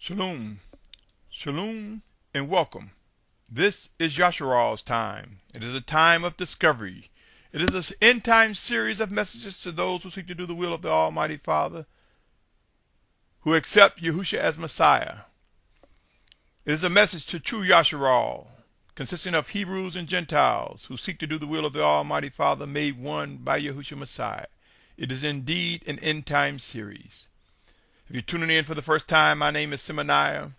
Shalom, shalom, and welcome. This is Yahusha's time. It is a time of discovery. It is an end-time series of messages to those who seek to do the will of the Almighty Father, who accept Yahusha as Messiah. It is a message to true Yahusha, consisting of Hebrews and Gentiles who seek to do the will of the Almighty Father, made one by Yahusha Messiah. It is indeed an end-time series. If you're tuning in for the first time, my name is Symmanayah.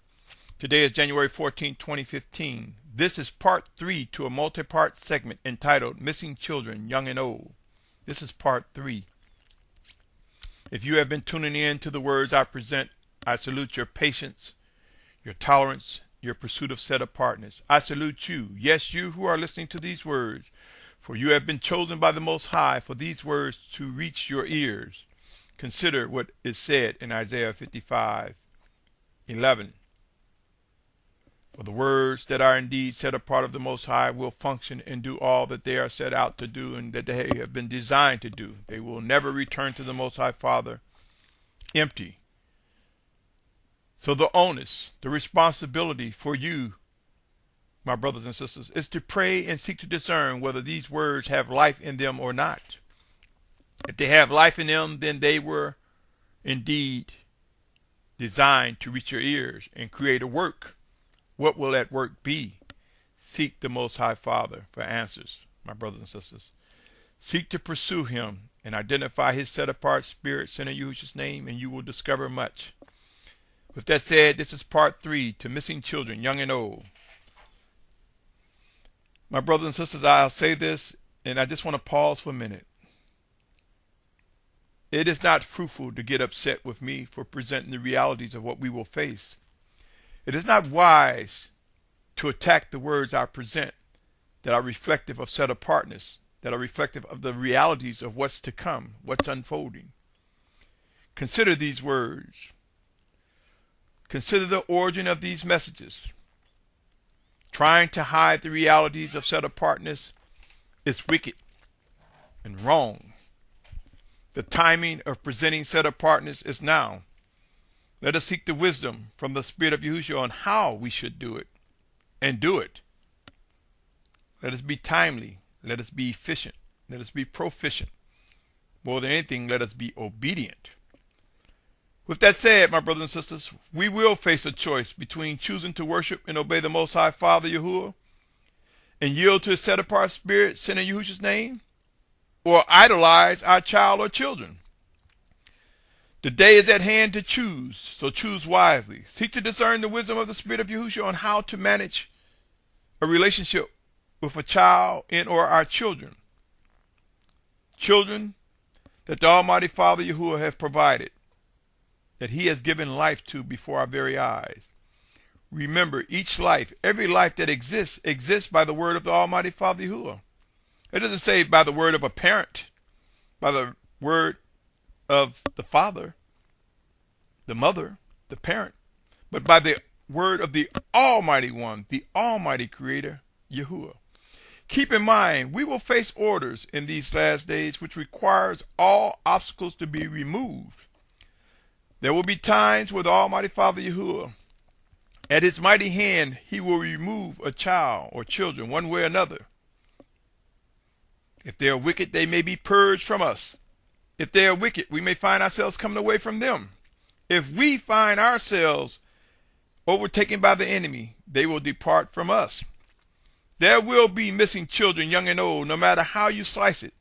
Today is January 14, 2015. This is part 3 to a multi-part segment entitled Missing Children, Young and Old. This is part 3. If you have been tuning in to the words I present, I salute your patience, your tolerance, your pursuit of set-apartness. I salute you, yes, you who are listening to these words, for you have been chosen by the Most High for these words to reach your ears. Consider what is said in Isaiah 55:11. For the words that are indeed set apart of the Most High will function and do all that they are set out to do and that they have been designed to do. They will never return to the Most High Father empty. So the onus, the responsibility for you, my brothers and sisters, is to pray and seek to discern whether these words have life in them or not. If they have life in them, then they were indeed designed to reach your ears and create a work. What will that work be? Seek the Most High Father for answers, my brothers and sisters. Seek to pursue him and identify his set-apart spirit sent in Yahusha's name, and you will discover much. With that said, this is part 3 to Missing Children, Young and Old. My brothers and sisters, I'll say this, and I just want to pause for a minute. It is not fruitful to get upset with me for presenting the realities of what we will face. It is not wise to attack the words I present that are reflective of set-apartness, that are reflective of the realities of what's to come, what's unfolding. Consider these words. Consider the origin of these messages. Trying to hide the realities of set-apartness is wicked and wrong. The timing of presenting set-apartness is now. Let us seek the wisdom from the Spirit of Yahusha on how we should do it, and do it. Let us be timely. Let us be efficient. Let us be proficient. More than anything, let us be obedient. With that said, my brothers and sisters, we will face a choice between choosing to worship and obey the Most High Father Yahuah and yield to his set-apart spirit sent in Yahusha's name, or idolize our child or children. The day is at hand to choose, so choose wisely. Seek to discern the wisdom of the Spirit of Yahusha on how to manage a relationship with a child and or our children. Children that the Almighty Father Yahuah has provided, that he has given life to before our very eyes. Remember, each life, every life that exists by the word of the Almighty Father Yahuah. It doesn't say by the word of a parent, by the word of the father, the mother, the parent, but by the word of the Almighty One, the Almighty Creator, Yahuah. Keep in mind, we will face orders in these last days which requires all obstacles to be removed. There will be times where the Almighty Father Yahuah, at his mighty hand, he will remove a child or children one way or another. If they are wicked, they may be purged from us. If they are wicked, we may find ourselves coming away from them. If we find ourselves overtaken by the enemy, they will depart from us. There will be missing children, young and old, no matter how you slice it.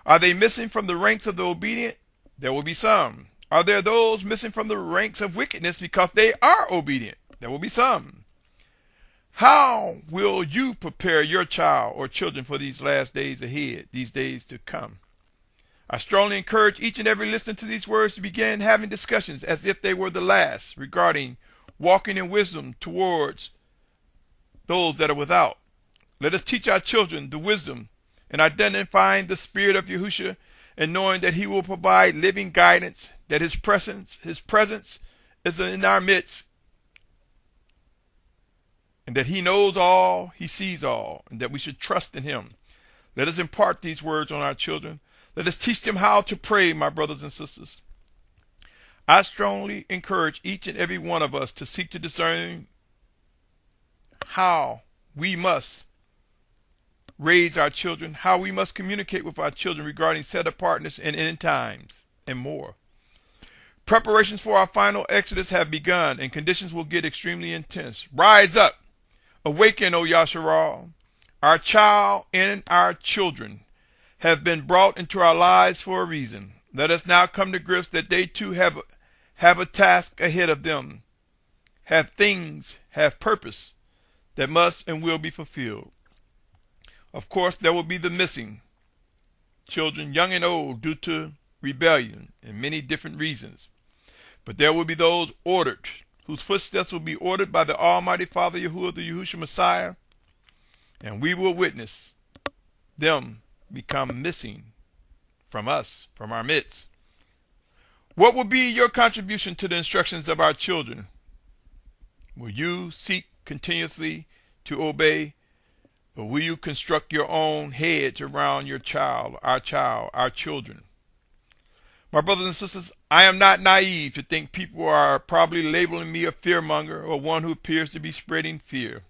Are they missing from the ranks of the obedient? There will be some. Are there those missing from the ranks of wickedness because they are obedient? There will be some. How will you prepare your child or children for these last days ahead, these days to come? I strongly encourage each and every listener to these words to begin having discussions as if they were the last regarding walking in wisdom towards those that are without. Let us teach our children the wisdom in identifying the Spirit of Yahusha and knowing that he will provide living guidance, that his presence is in our midst, and that he knows all, he sees all, and that we should trust in him. Let us impart these words on our children. Let us teach them how to pray, my brothers and sisters. I strongly encourage each and every one of us to seek to discern how we must raise our children, how we must communicate with our children regarding set-apartness and end times, and more. Preparations for our final exodus have begun, and conditions will get extremely intense. Rise up, awaken, O Yahusha. Our child and our children have been brought into our lives for a reason. Let us now come to grips that they too have a task ahead of them, have purpose that must and will be fulfilled. Of course, there will be the missing children, young and old, due to rebellion and many different reasons. But there will be those ordered, whose footsteps will be ordered by the Almighty Father Yahuah, the Yahushua Messiah, and we will witness them become missing from us, from our midst. What will be your contribution to the instructions of our children? Will you seek continuously to obey, or will you construct your own hedge around your child, our children? My brothers and sisters, I am not naive to think people are probably labeling me a fearmonger or one who appears to be spreading fear.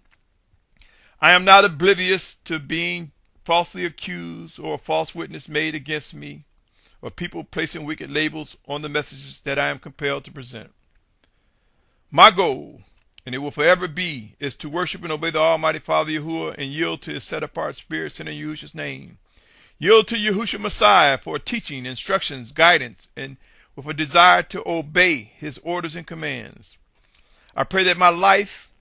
I am not oblivious to being falsely accused or a false witness made against me, or people placing wicked labels on the messages that I am compelled to present. My goal, and it will forever be, is to worship and obey the Almighty Father Yahuah and yield to his set-apart spirit sent in Yahusha's name. Yield to Yahushua Messiah for teaching, instructions, guidance, and with a desire to obey his orders and commands. I pray that my life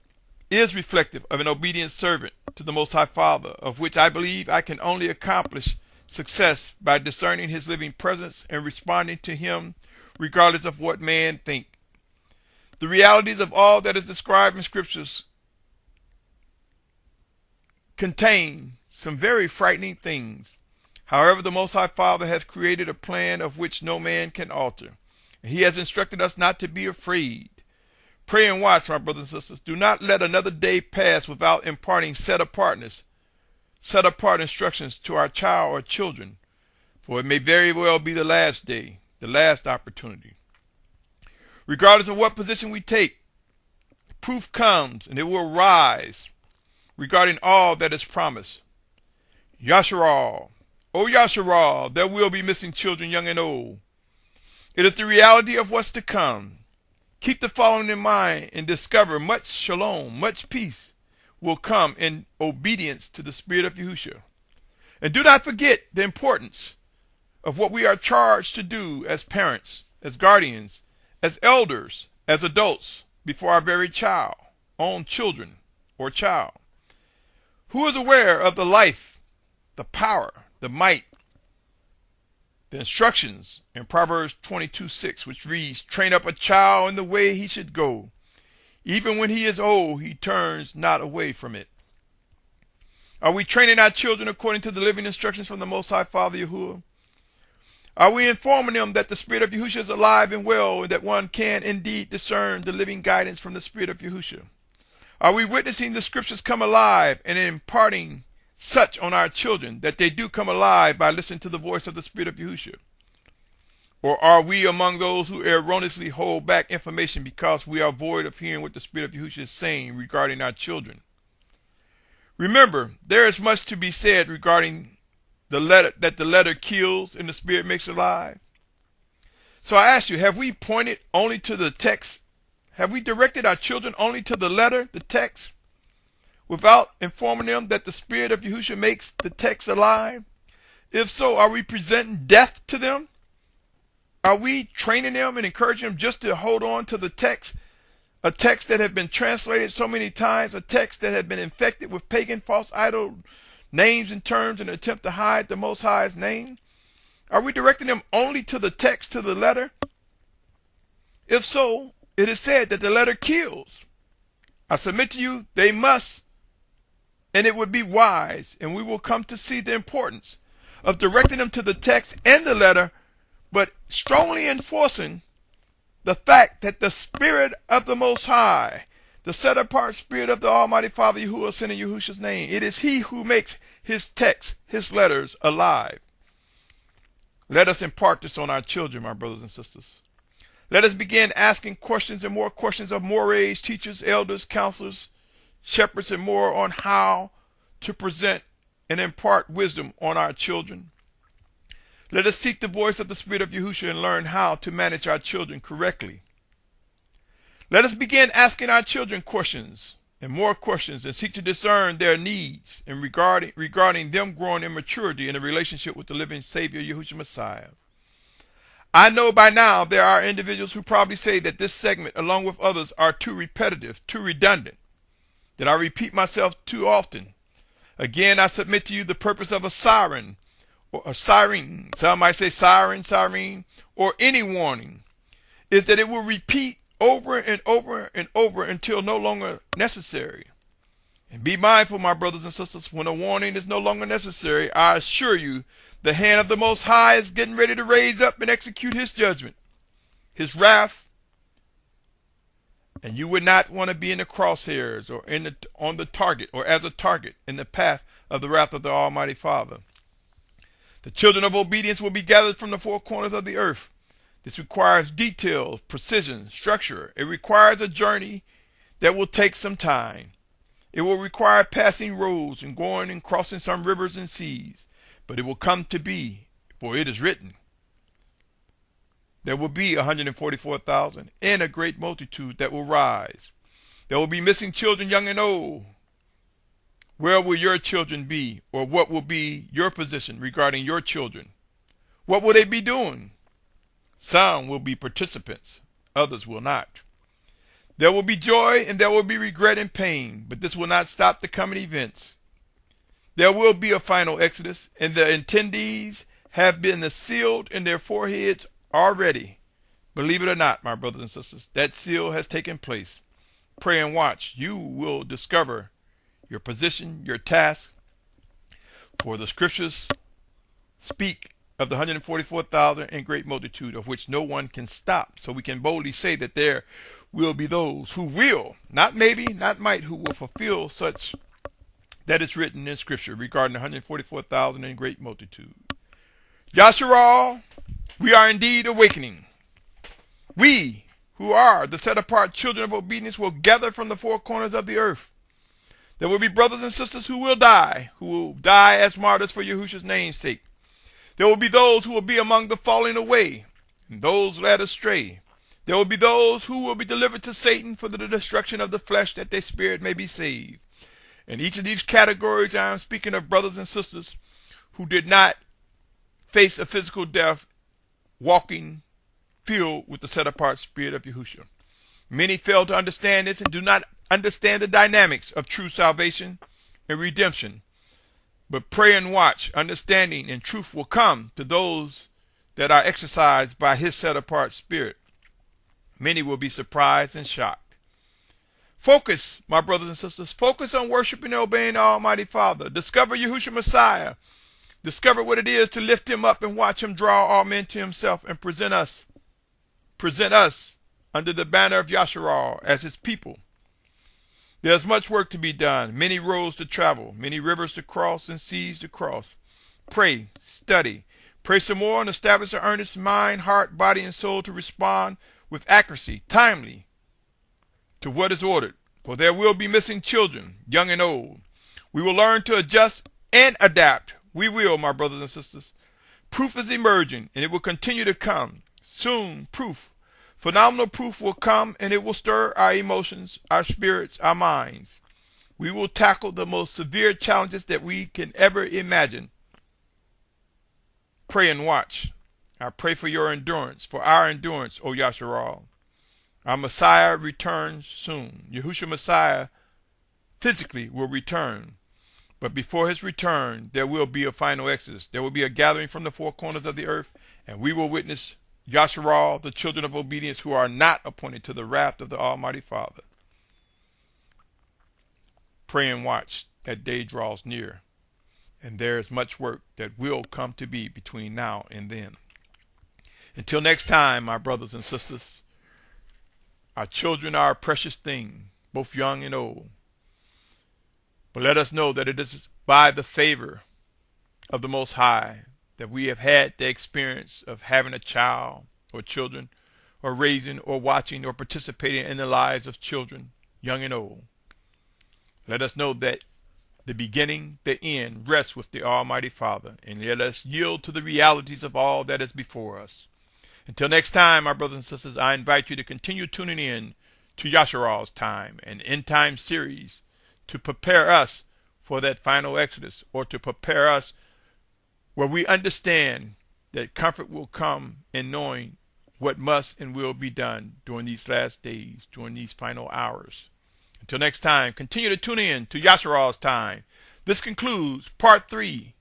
is reflective of an obedient servant to the Most High Father, of which I believe I can only accomplish success by discerning his living presence and responding to him regardless of what man think. The realities of all that is described in scriptures contain some very frightening things. However, the Most High Father has created a plan of which no man can alter. He has instructed us not to be afraid. Pray and watch, my brothers and sisters. Do not let another day pass without imparting set-apart instructions to our child or children, for it may very well be the last day, the last opportunity. Regardless of what position we take, proof comes and it will rise regarding all that is promised. Yahusha, O Yahusha, there will be missing children, young and old. It is the reality of what's to come. Keep the following in mind and discover much shalom, much peace will come in obedience to the Spirit of Yahusha. And do not forget the importance of what we are charged to do as parents, as guardians, as elders, as adults before our very own children or child. Who is aware of the life, the power, the might, the instructions in Proverbs 22:6, which reads, train up a child in the way he should go. Even when he is old, he turns not away from it. Are we training our children according to the living instructions from the Most High Father Yahuah? Are we informing them that the Spirit of Yahusha is alive and well, and that one can indeed discern the living guidance from the Spirit of Yahusha? Are we witnessing the scriptures come alive and imparting such on our children that they do come alive by listening to the voice of the Spirit of Yahusha? Or are we among those who erroneously hold back information because we are void of hearing what the Spirit of Yahusha is saying regarding our children? Remember, there is much to be said regarding the letter kills and the Spirit makes alive. So I ask you, have we pointed only to the text? Have we directed our children only to the letter, the text, without informing them that the Spirit of Yahusha makes the text alive? If so, are we presenting death to them? Are we training them and encouraging them just to hold on to the text, a text that has been translated so many times, a text that has been infected with pagan false idol names and terms in an attempt to hide the Most High's name? Are we directing them only to the text, to the letter? If so, it is said that the letter kills. I submit to you, they must, and it would be wise, and we will come to see the importance of directing them to the text and the letter, but strongly enforcing the fact that the Spirit of the Most High, the set-apart Spirit of the Almighty Father Yahuah sent in Yahusha's name, it is He who makes His text, His letters alive. Let us impart this on our children, my brothers and sisters. Let us begin asking questions and more questions of mores, teachers, elders, counselors, shepherds, and more on how to present and impart wisdom on our children. Let us seek the voice of the Spirit of Yahusha and learn how to manage our children correctly. Let us begin asking our children questions and more questions and seek to discern their needs and regarding them growing in maturity in a relationship with the living Savior, Yahushua Messiah. I know by now there are individuals who probably say that this segment, along with others, are too repetitive, too redundant, that I repeat myself too often. Again, I submit to you the purpose of a siren, or a siren, some might say siren, or any warning, is that it will repeat over and over and over until no longer necessary. And be mindful, my brothers and sisters, when a warning is no longer necessary, I assure you, the hand of the Most High is getting ready to raise up and execute his judgment, his wrath. And you would not want to be in the crosshairs or on the target or as a target in the path of the wrath of the Almighty Father. The children of obedience will be gathered from the four corners of the earth. This requires detail, precision, structure. It requires a journey that will take some time. It will require passing roads and going and crossing some rivers and seas. But it will come to be, for it is written, there will be 144,000 and a great multitude that will rise. There will be missing children, young and old. Where will your children be, or what will be your position regarding your children? What will they be doing? Some will be participants, others will not. There will be joy and there will be regret and pain, but this will not stop the coming events. There will be a final exodus, and the attendees have been sealed in their foreheads already. Believe it or not, my brothers and sisters, that seal has taken place. Pray and watch. You will discover your position, your task. For the scriptures speak of the 144,000 and great multitude, of which no one can stop. So we can boldly say that there will be those who will, not maybe, not might, who will fulfill such that is written in scripture regarding the 144,000 and great multitude. Yasharal, we are indeed awakening. We, who are the set-apart children of obedience, will gather from the four corners of the earth. There will be brothers and sisters who will die as martyrs for Yahushua's name's sake. There will be those who will be among the falling away, and those led astray. There will be those who will be delivered to Satan for the destruction of the flesh, that their spirit may be saved. In each of these categories, I am speaking of brothers and sisters who did not face a physical death, walking filled with the set-apart Spirit of Yahusha. Many fail to understand this and do not understand the dynamics of true salvation and redemption. But pray and watch. Understanding and truth will come to those that are exercised by his set-apart Spirit. Many will be surprised and shocked. Focus, my brothers and sisters. Focus on worshiping and obeying the Almighty Father. Discover Yahushua Messiah. Discover what it is to lift him up and watch him draw all men to himself and present us under the banner of Yasharal as his people. There's much work to be done, many roads to travel, many rivers to cross and seas to cross. Pray, study, pray some more, and establish an earnest mind, heart, body, and soul to respond with accuracy, timely, to what is ordered. For there will be missing children, young and old. We will learn to adjust and adapt. We will, my brothers and sisters. Proof is emerging, and it will continue to come. Soon, proof. Phenomenal proof will come, and it will stir our emotions, our spirits, our minds. We will tackle the most severe challenges that we can ever imagine. Pray and watch. I pray for your endurance, for our endurance, O Yasharal. Our Messiah returns soon. Yahushua Messiah physically will return. But before his return, there will be a final exodus. There will be a gathering from the four corners of the earth, and we will witness Yasharal, the children of obedience who are not appointed to the wrath of the Almighty Father. Pray and watch. That day draws near, and there is much work that will come to be between now and then. Until next time, my brothers and sisters, our children are a precious thing, both young and old. But let us know that it is by the favor of the Most High that we have had the experience of having a child or children or raising or watching or participating in the lives of children, young and old. Let us know that the beginning, the end, rests with the Almighty Father, and let us yield to the realities of all that is before us. Until next time, my brothers and sisters, I invite you to continue tuning in to Yahusha's Time, an end time series, to prepare us for that final exodus, or to prepare us where we understand that comfort will come in knowing what must and will be done during these last days, during these final hours. Until next time, continue to tune in to Yahusha's Time. This concludes part 3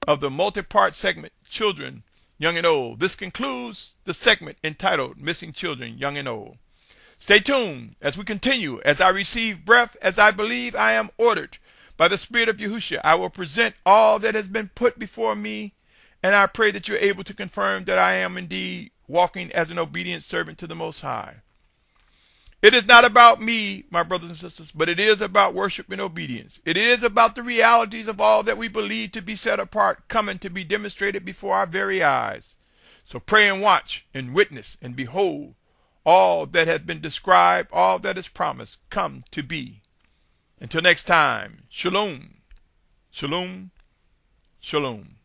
of the multi-part segment, Children, Young and Old. This concludes the segment entitled Missing Children, Young and Old. Stay tuned as we continue. As I receive breath, as I believe I am ordered by the Spirit of Yahusha, I will present all that has been put before me, and I pray that you're able to confirm that I am indeed walking as an obedient servant to the Most High. It is not about me, my brothers and sisters, but it is about worship and obedience. It is about the realities of all that we believe to be set apart coming to be demonstrated before our very eyes. So pray and watch and witness and behold all that has been described, all that is promised, come to be. Until next time, Shalom, Shalom, Shalom.